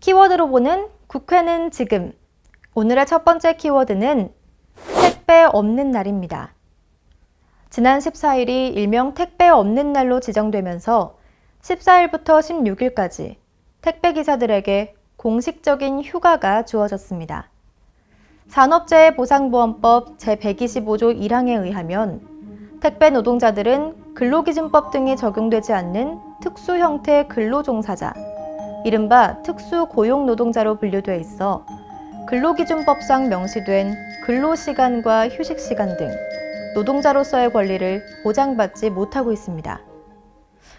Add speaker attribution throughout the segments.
Speaker 1: 키워드로 보는 국회는 지금. 오늘의 첫 번째 키워드는 택배 없는 날입니다. 지난 14일이 일명 택배 없는 날로 지정되면서 14일부터 16일까지 택배기사들에게 공식적인 휴가가 주어졌습니다. 산업재해보상보험법 제125조 1항에 의하면 택배 노동자들은 근로기준법 등이 적용되지 않는 특수 형태의 근로종사자, 이른바 특수고용노동자로 분류돼 있어 근로기준법상 명시된 근로시간과 휴식시간 등 노동자로서의 권리를 보장받지 못하고 있습니다.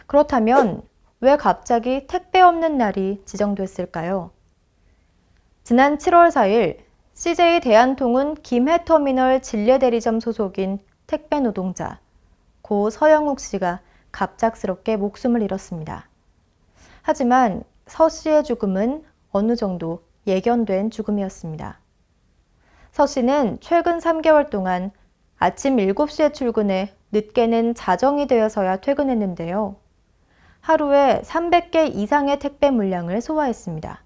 Speaker 1: 그렇다면 왜 갑자기 택배 없는 날이 지정됐을까요? 지난 7월 4일 CJ 대한통운 김해터미널 진례대리점 소속인 택배 노동자 고 서영욱 씨가 갑작스럽게 목숨을 잃었습니다. 하지만 서 씨의 죽음은 어느 정도 예견된 죽음이었습니다. 서 씨는 최근 3개월 동안 아침 7시에 출근해 늦게는 자정이 되어서야 퇴근했는데요. 하루에 300개 이상의 택배 물량을 소화했습니다.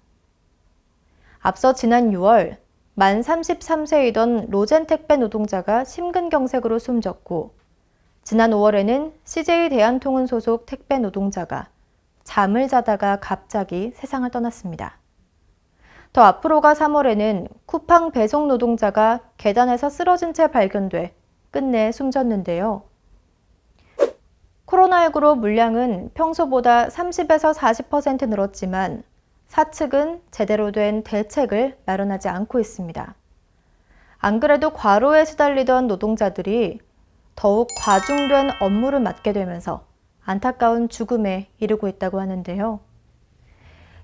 Speaker 1: 앞서 지난 6월 만 33세이던 로젠 택배 노동자가 심근경색으로 숨졌고, 지난 5월에는 CJ 대한통운 소속 택배 노동자가 잠을 자다가 갑자기 세상을 떠났습니다. 더 앞으로가 3월에는 쿠팡 배송 노동자가 계단에서 쓰러진 채 발견돼 끝내 숨졌는데요. 코로나19로 물량은 평소보다 30에서 40% 늘었지만 사측은 제대로 된 대책을 마련하지 않고 있습니다. 안 그래도 과로에 시달리던 노동자들이 더욱 과중된 업무를 맡게 되면서 안타까운 죽음에 이르고 있다고 하는데요.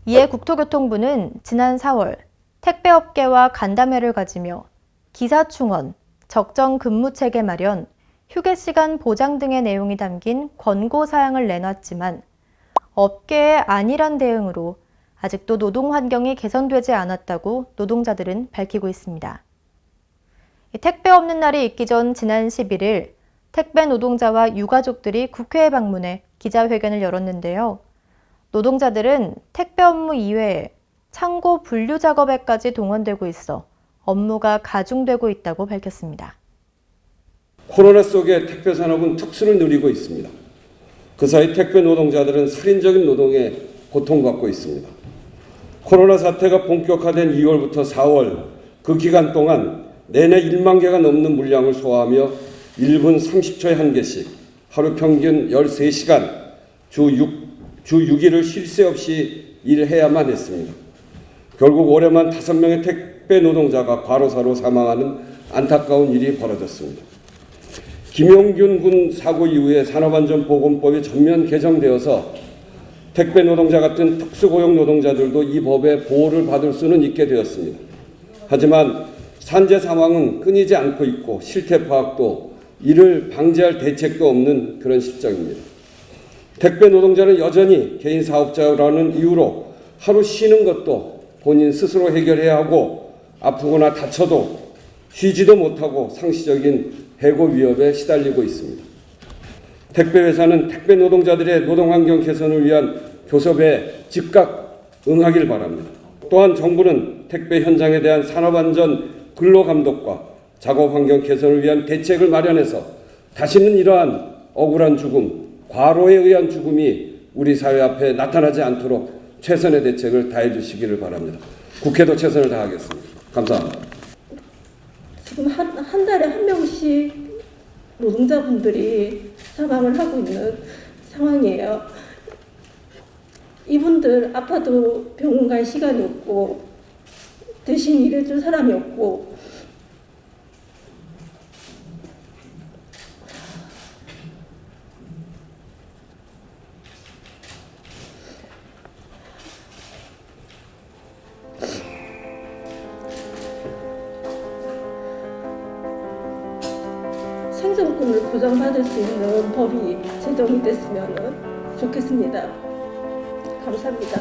Speaker 1: 이에 국토교통부는 지난 4월 택배업계와 간담회를 가지며 기사충원, 적정 근무체계 마련, 휴게시간 보장 등의 내용이 담긴 권고사항을 내놨지만 업계의 안일한 대응으로 아직도 노동 환경이 개선되지 않았다고 노동자들은 밝히고 있습니다. 택배 없는 날이 있기 전 지난 11일 택배 노동자와 유가족들이 국회에 방문해 기자회견을 열었는데요. 노동자들은 택배 업무 이외에 창고 분류 작업에까지 동원되고 있어 업무가 가중되고 있다고 밝혔습니다.
Speaker 2: 코로나 속에 택배 산업은 특수를 누리고 있습니다. 그 사이 택배 노동자들은 살인적인 노동에 고통받고 있습니다. 코로나 사태가 본격화된 2월부터 4월 그 기간 동안 내내 1만 개가 넘는 물량을 소화하며 1분 30초에 한 개씩 하루 평균 13시간 주 6일을 쉴 새 없이 일해야만 했습니다. 결국 올해만 5명의 택배 노동자가 과로사로 사망하는 안타까운 일이 벌어졌습니다. 김용균 군 사고 이후에 산업안전보건법이 전면 개정되어서 택배 노동자 같은 특수고용 노동자들도 이 법의 보호를 받을 수는 있게 되었습니다. 하지만 산재 상황은 끊이지 않고 있고 실태 파악도 이를 방지할 대책도 없는 그런 실정입니다. 택배 노동자는 여전히 개인 사업자라는 이유로 하루 쉬는 것도 본인 스스로 해결해야 하고 아프거나 다쳐도 쉬지도 못하고 상시적인 해고 위협에 시달리고 있습니다. 택배 회사는 택배 노동자들의 노동환경 개선을 위한 교섭에 즉각 응하길 바랍니다. 또한 정부는 택배 현장에 대한 산업안전 근로감독과 작업환경 개선을 위한 대책을 마련해서 다시는 이러한 억울한 죽음, 과로에 의한 죽음이 우리 사회 앞에 나타나지 않도록 최선의 대책을 다해 주시기를 바랍니다. 국회도 최선을 다하겠습니다. 감사합니다.
Speaker 3: 지금 한 달에 한 명씩 노동자분들이 사망을 하고 있는 상황이에요. 이분들 아파도 병원 갈 시간이 없고 대신 일해줄 사람이 없고 생존권을 보장받을 수 있는 법이 제정이 됐으면 좋겠습니다. 감사합니다.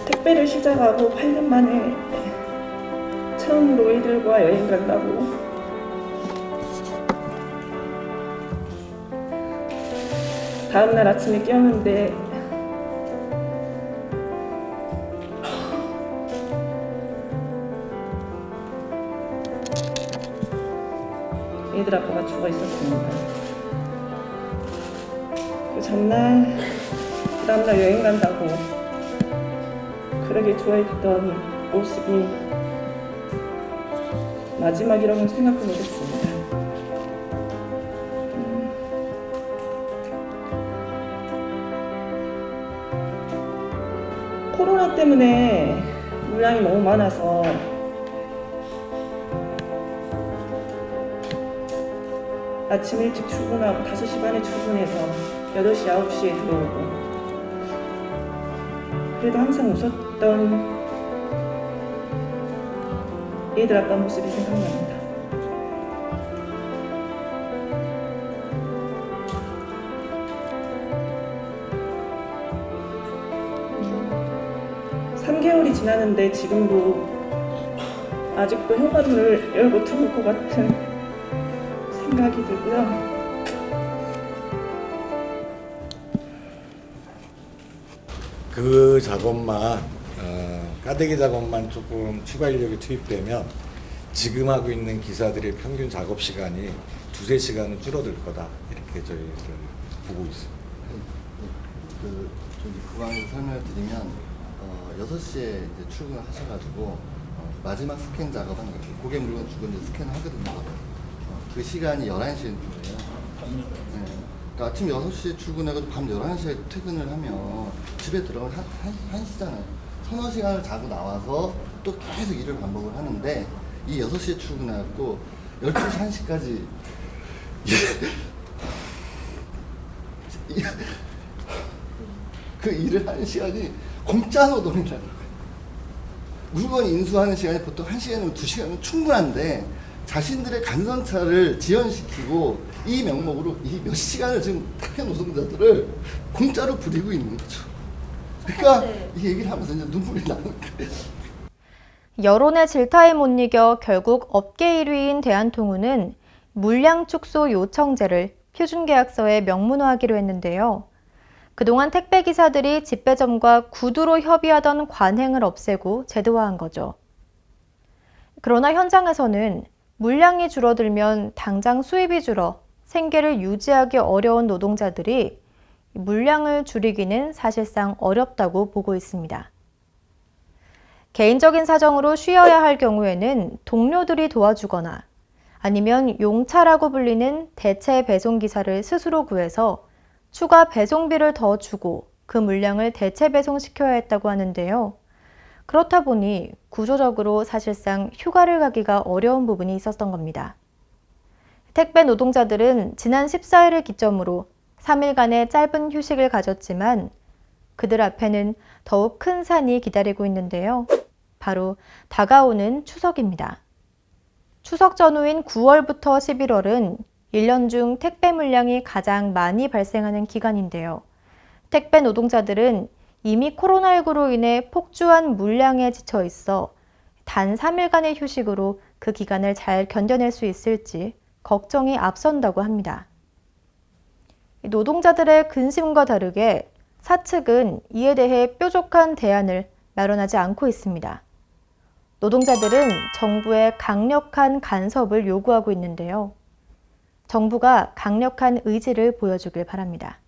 Speaker 4: 택배를 시작하고 8년 만에 처음으로 애들과 여행 간다고 다음날 아침에 깨었는데 애들 아빠가 죽어 있었습니다. 그 전날, 그 다음날 여행 간다고 그러게 좋아했던 모습이 마지막이라고는 생각도 못했습니다. 코로나 때문에 물량이 너무 많아서 아침 일찍 출근하고 5시 반에 출근해서 8시, 9시에 들어오고 그래도 항상 웃었던 애들 아빠 모습이 생각납니다. 음, 3개월이 지났는데 지금도 아직도 현관문을 열고 들어올 것 같은 생각이 들고요.
Speaker 5: 그 작업만 까대기 작업만 조금 추가 인력이 투입되면 지금 하고 있는 기사들의 평균 작업 시간이 2~3시간은 줄어들 거다 이렇게 저희들은 보고 있습니다.
Speaker 6: 좀 구강에서 설명을 드리면 6시에 이제 출근하셔가지고 마지막 스캔 작업하는 거예요. 고객 물건 주고 이제 스캔을 하거든요. 그 시간이 11시인 거예요. 네. 그러니까 아침 6시에 출근해가지고 밤 11시에 퇴근을 하면 집에 들어가면 1시잖아요. 서너 시간을 자고 나와서 또 계속 일을 반복을 하는데 이 6시에 출근해갖고 12시, 1시까지 그 일을 하는 시간이 공짜 노동이라는 거예요. 물건 인수하는 시간이 보통 1시간이면 2시간은 충분한데 자신들의 간선차를 지연시키고 이 명목으로 이 몇 시간을 지금 택배 노동자들을 공짜로 부리고 있는 거죠. 그러니까 이 얘기를 하면서 이제 눈물이 나는 거예요.
Speaker 1: 여론의 질타에 못 이겨 결국 업계 1위인 대한통운은 물량 축소 요청제를 표준계약서에 명문화하기로 했는데요. 그동안 택배기사들이 집배점과 구두로 협의하던 관행을 없애고 제도화한 거죠. 그러나 현장에서는 물량이 줄어들면 당장 수입이 줄어 생계를 유지하기 어려운 노동자들이 물량을 줄이기는 사실상 어렵다고 보고 있습니다. 개인적인 사정으로 쉬어야 할 경우에는 동료들이 도와주거나 아니면 용차라고 불리는 대체 배송기사를 스스로 구해서 추가 배송비를 더 주고 그 물량을 대체 배송시켜야 했다고 하는데요. 그렇다 보니 구조적으로 사실상 휴가를 가기가 어려운 부분이 있었던 겁니다. 택배 노동자들은 지난 14일을 기점으로 3일간의 짧은 휴식을 가졌지만 그들 앞에는 더욱 큰 산이 기다리고 있는데요. 바로 다가오는 추석입니다. 추석 전후인 9월부터 11월은 1년 중 택배 물량이 가장 많이 발생하는 기간인데요. 택배 노동자들은 이미 코로나19로 인해 폭주한 물량에 지쳐 있어 단 3일간의 휴식으로 그 기간을 잘 견뎌낼 수 있을지 걱정이 앞선다고 합니다. 노동자들의 근심과 다르게 사측은 이에 대해 뾰족한 대안을 마련하지 않고 있습니다. 노동자들은 정부의 강력한 간섭을 요구하고 있는데요. 정부가 강력한 의지를 보여주길 바랍니다.